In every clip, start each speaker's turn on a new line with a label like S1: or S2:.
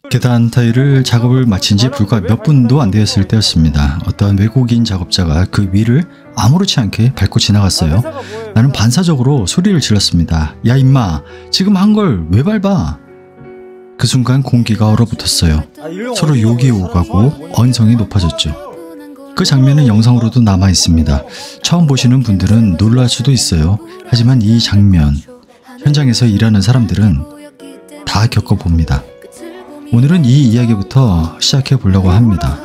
S1: 계단 타일을 작업을 마친 지 불과 몇 분도 안 되었을 때였습니다. 어떠한 외국인 작업자가 그 위를 아무렇지 않게 밟고 지나갔어요. 나는 반사적으로 소리를 질렀습니다. 야 임마, 지금 한 걸 왜 밟아? 그 순간 공기가 얼어붙었어요. 서로 욕이 오가고 언성이 높아졌죠. 그 장면은 영상으로도 남아 있습니다. 처음 보시는 분들은 놀랄 수도 있어요. 하지만 이 장면, 현장에서 일하는 사람들은 다 겪어봅니다. 오늘은 이 이야기부터 시작해 보려고 합니다.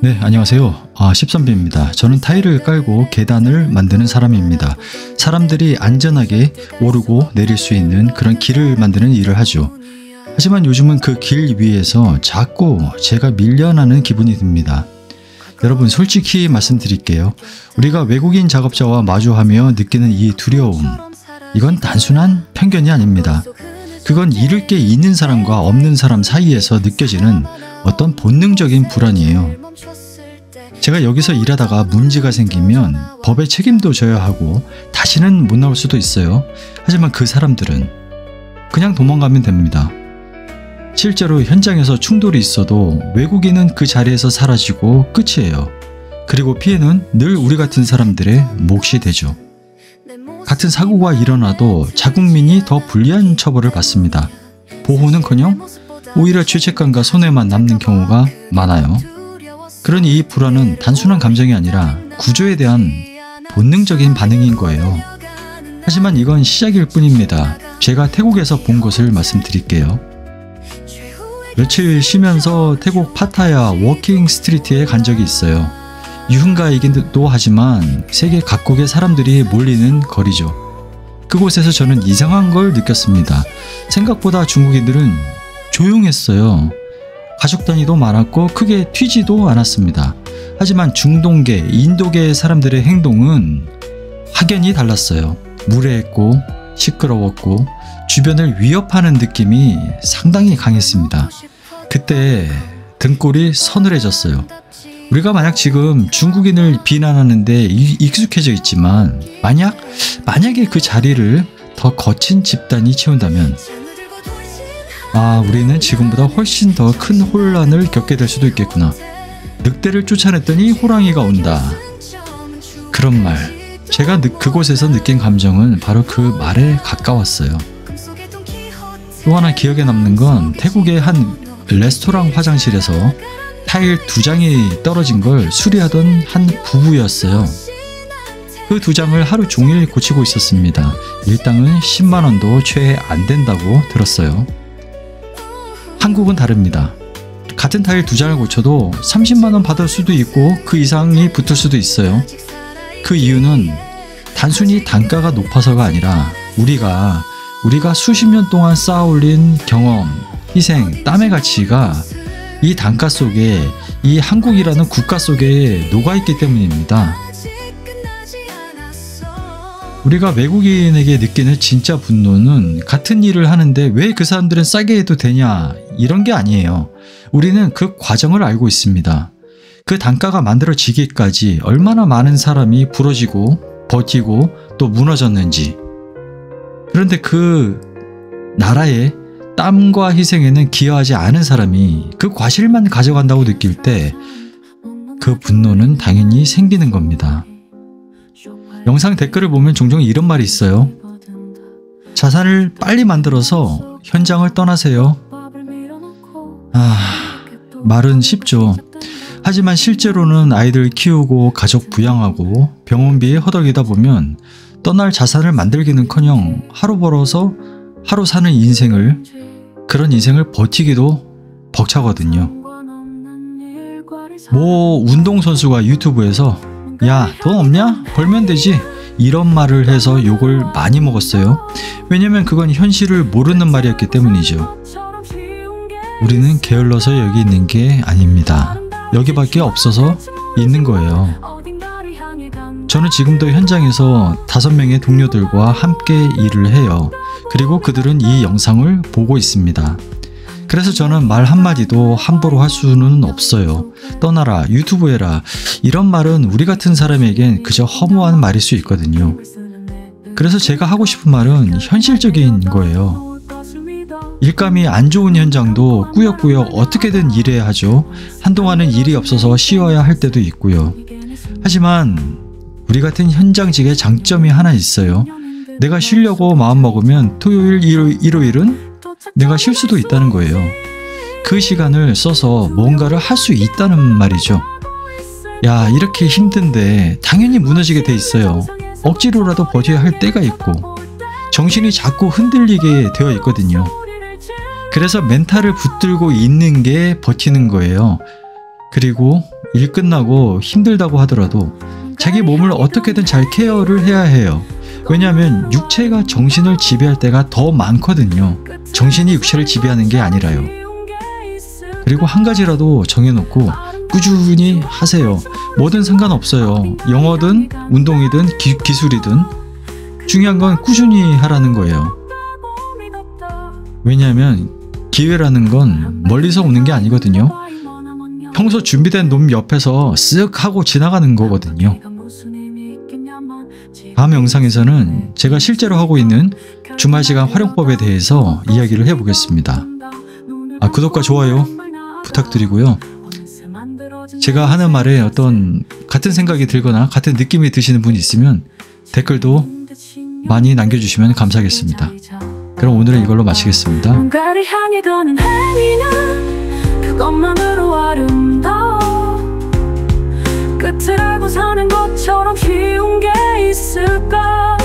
S1: 네, 안녕하세요. 13B입니다. 저는 타일을 깔고 계단을 만드는 사람입니다. 사람들이 안전하게 오르고 내릴 수 있는 그런 길을 만드는 일을 하죠. 하지만 요즘은 그 길 위에서 자꾸 제가 밀려나는 기분이 듭니다. 여러분, 솔직히 말씀드릴게요. 우리가 외국인 작업자와 마주하며 느끼는 이 두려움, 이건 단순한 편견이 아닙니다. 그건 잃을 게 있는 사람과 없는 사람 사이에서 느껴지는 어떤 본능적인 불안이에요. 제가 여기서 일하다가 문제가 생기면 법의 책임도 져야 하고 다시는 못 나올 수도 있어요. 하지만 그 사람들은 그냥 도망가면 됩니다. 실제로 현장에서 충돌이 있어도 외국인은 그 자리에서 사라지고 끝이에요. 그리고 피해는 늘 우리 같은 사람들의 몫이 되죠. 같은 사고가 일어나도 자국민이 더 불리한 처벌을 받습니다. 보호는커녕 오히려 죄책감과 손해만 남는 경우가 많아요. 그러니 이 불안은 단순한 감정이 아니라 구조에 대한 본능적인 반응인 거예요. 하지만 이건 시작일 뿐입니다. 제가 태국에서 본 것을 말씀드릴게요. 며칠 쉬면서 태국 파타야 워킹 스트리트에 간 적이 있어요. 유흥가이기도 하지만 세계 각국의 사람들이 몰리는 거리죠. 그곳에서 저는 이상한 걸 느꼈습니다. 생각보다 중국인들은 조용했어요. 가족 단위도 많았고 크게 튀지도 않았습니다. 하지만 중동계, 인도계 사람들의 행동은 확연히 달랐어요. 무례했고 시끄러웠고 주변을 위협하는 느낌이 상당히 강했습니다. 그때 등골이 서늘해졌어요. 우리가 만약 지금 중국인을 비난하는데 익숙해져 있지만 만약에 그 자리를 더 거친 집단이 채운다면 우리는 지금보다 훨씬 더 큰 혼란을 겪게 될 수도 있겠구나. 늑대를 쫓아냈더니 호랑이가 온다. 그런 말, 제가 그곳에서 느낀 감정은 바로 그 말에 가까웠어요. 또 하나 기억에 남는 건 태국의 한 레스토랑 화장실에서 타일 2장이 떨어진 걸 수리하던 한 부부였어요. 그 2장을 하루 종일 고치고 있었습니다. 일당은 10만원도 채 안 된다고 들었어요. 한국은 다릅니다. 같은 타일 2장을 고쳐도 30만원 받을 수도 있고 그 이상이 붙을 수도 있어요. 그 이유는 단순히 단가가 높아서가 아니라 우리가 수십 년 동안 쌓아올린 경험, 희생, 땀의 가치가 이 단가 속에, 이 한국이라는 국가 속에 녹아있기 때문입니다. 우리가 외국인에게 느끼는 진짜 분노는 같은 일을 하는데 왜 그 사람들은 싸게 해도 되냐, 이런 게 아니에요. 우리는 그 과정을 알고 있습니다. 그 단가가 만들어지기까지 얼마나 많은 사람이 부러지고 버티고 또 무너졌는지. 그런데 그 나라의 땀과 희생에는 기여하지 않은 사람이 그 과실만 가져간다고 느낄 때 그 분노는 당연히 생기는 겁니다. 영상 댓글을 보면 종종 이런 말이 있어요. 자산을 빨리 만들어서 현장을 떠나세요. 말은 쉽죠. 하지만 실제로는 아이들 키우고 가족 부양하고 병원비에 허덕이다 보면 떠날 자산을 만들기는커녕 하루 벌어서 하루 사는 그런 인생을 버티기도 벅차거든요. 운동선수가 유튜브에서 야, 돈 없냐? 벌면 되지. 이런 말을 해서 욕을 많이 먹었어요. 왜냐면 그건 현실을 모르는 말이었기 때문이죠. 우리는 게을러서 여기 있는 게 아닙니다. 여기밖에 없어서 있는 거예요. 저는 지금도 현장에서 5명의 동료들과 함께 일을 해요. 그리고 그들은 이 영상을 보고 있습니다. 그래서 저는 말 한마디도 함부로 할 수는 없어요. 떠나라, 유튜브 해라, 이런 말은 우리 같은 사람에겐 그저 허무한 말일 수 있거든요. 그래서 제가 하고 싶은 말은 현실적인 거예요. 일감이 안 좋은 현장도 꾸역꾸역 어떻게든 일해야 하죠. 한동안은 일이 없어서 쉬어야 할 때도 있고요. 하지만 우리 같은 현장직의 장점이 하나 있어요. 내가 쉬려고 마음먹으면 토요일, 일요일은 내가 쉴 수도 있다는 거예요. 그 시간을 써서 뭔가를 할 수 있다는 말이죠. 야, 이렇게 힘든데 당연히 무너지게 돼 있어요. 억지로라도 버텨야 할 때가 있고 정신이 자꾸 흔들리게 되어 있거든요. 그래서 멘탈을 붙들고 있는 게 버티는 거예요. 그리고 일 끝나고 힘들다고 하더라도 자기 몸을 어떻게든 잘 케어를 해야 해요. 왜냐하면 육체가 정신을 지배할 때가 더 많거든요. 정신이 육체를 지배하는 게 아니라요. 그리고 한 가지라도 정해놓고 꾸준히 하세요. 뭐든 상관없어요. 영어든 운동이든 기술이든 중요한 건 꾸준히 하라는 거예요. 왜냐하면 기회라는 건 멀리서 오는 게 아니거든요. 평소 준비된 놈 옆에서 쓱 하고 지나가는 거거든요. 다음 영상에서는 제가 실제로 하고 있는 주말시간 활용법에 대해서 이야기를 해보겠습니다. 구독과 좋아요 부탁드리고요. 제가 하는 말에 어떤 같은 생각이 들거나 같은 느낌이 드시는 분이 있으면 댓글도 많이 남겨주시면 감사하겠습니다. 그럼 오늘은 이걸로 마치겠습니다.
S2: 뭔가를 향해 가는 행위는 그것만으로 아름다워. 끝을 알고 사는 것처럼 쉬운 게 있을까?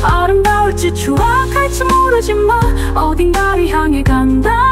S2: 아름다울지 추악할지 모르지만 어딘가를 향해 간다.